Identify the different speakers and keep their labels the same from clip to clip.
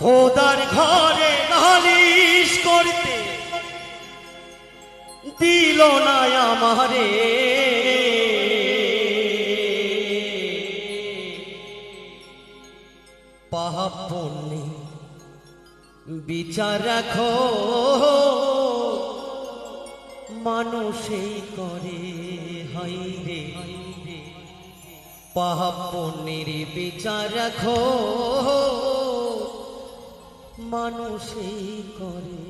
Speaker 1: খোদার ঘরে নালিশ করতে দিল না আমারে, পাপ পুণ্যে বিচার রাখো মানুষেই করে। হাই রে পাপ পুণ্যের বিচার রাখো মানুষেই করে।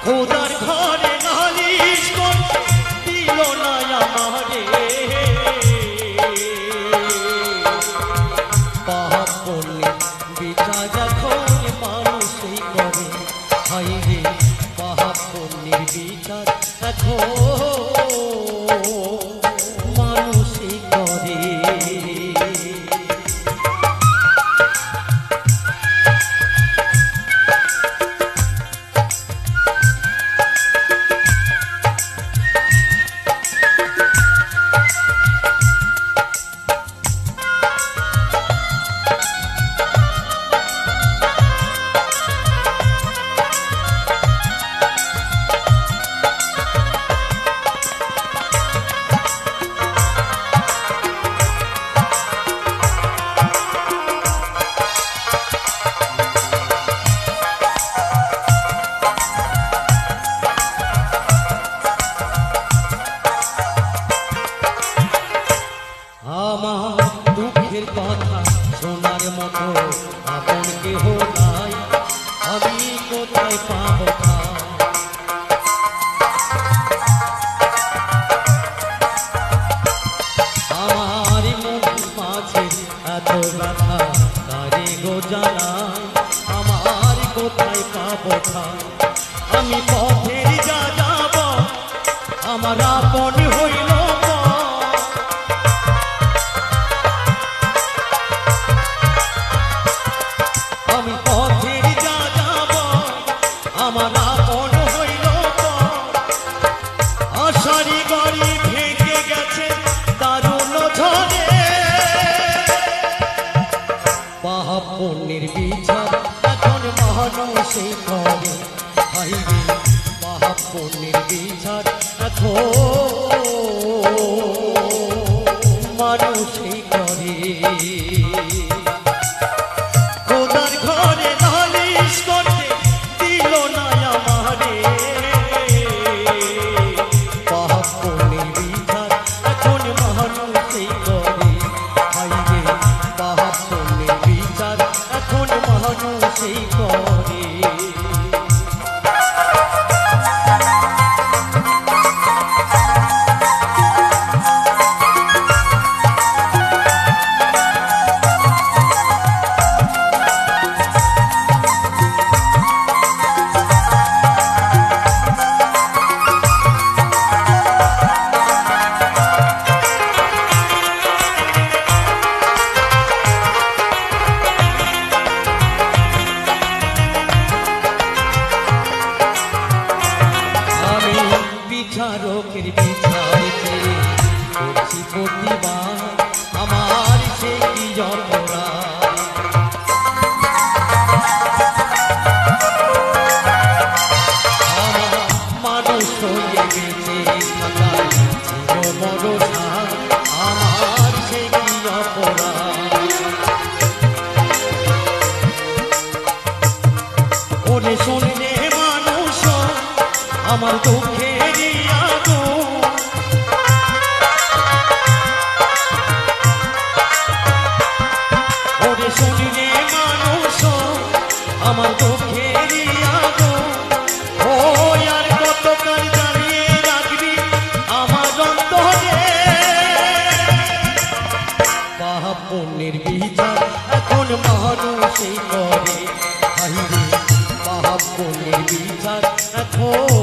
Speaker 1: খোদার ঘরে নালিশ করতে দিল না আমারে, পাপ পুণ্যে বিচার রাখো মানুষেই করে। হাই রে পাপ পুণ্যের বিচার রাখো মানুষেই করে। আমার দুঃখের কথা শোনার মতো আপন কেহ নাই, আমি কোথায় পাবো ঠাই? আমার মন মাঝে এত ব্যথা কারে গো জানাই, আমার কোথায় পাবো ঠাই? আমি পথের যা যাব আমার আপন হইল, আমি পথের যা যাব আমার আপন হইল। আশারি গড়ি ভেঙে গেছে দারুণ ঝড়ে, পাপ পুণ্যের বিচার এখন মানুষেই করে। হাই রে পাপ পুণ্যের বিচার এখন মানুষেই করে। খোদার ঘরে নালিশ করতে দিল না আমারে, পাপ পুণ্যের বিচার এখন মানুষেই করে। হাই রে পাপ পুণ্যের বিচার এখন মানুষেই করে। বিচারকের বিচারকে করছি প্রতিবার, আমার সে কি অপরাধ? আমার মানুষ হয়ে বেঁচে থাকার ছিল বড় সার, আমার সে কি অপরাধ? ওরে শুনলে মানুষ আমার দুঃখে শুনলে মানুষ আমার দুঃখের আগুন। ও আর কতকাল জ্বালিয়ে রাখবি আমার অন্তরে, পাপ পুণ্যের বিচার এখন মানুষেই করে। হাই রে পাপ পুণ্যের বিচার এখন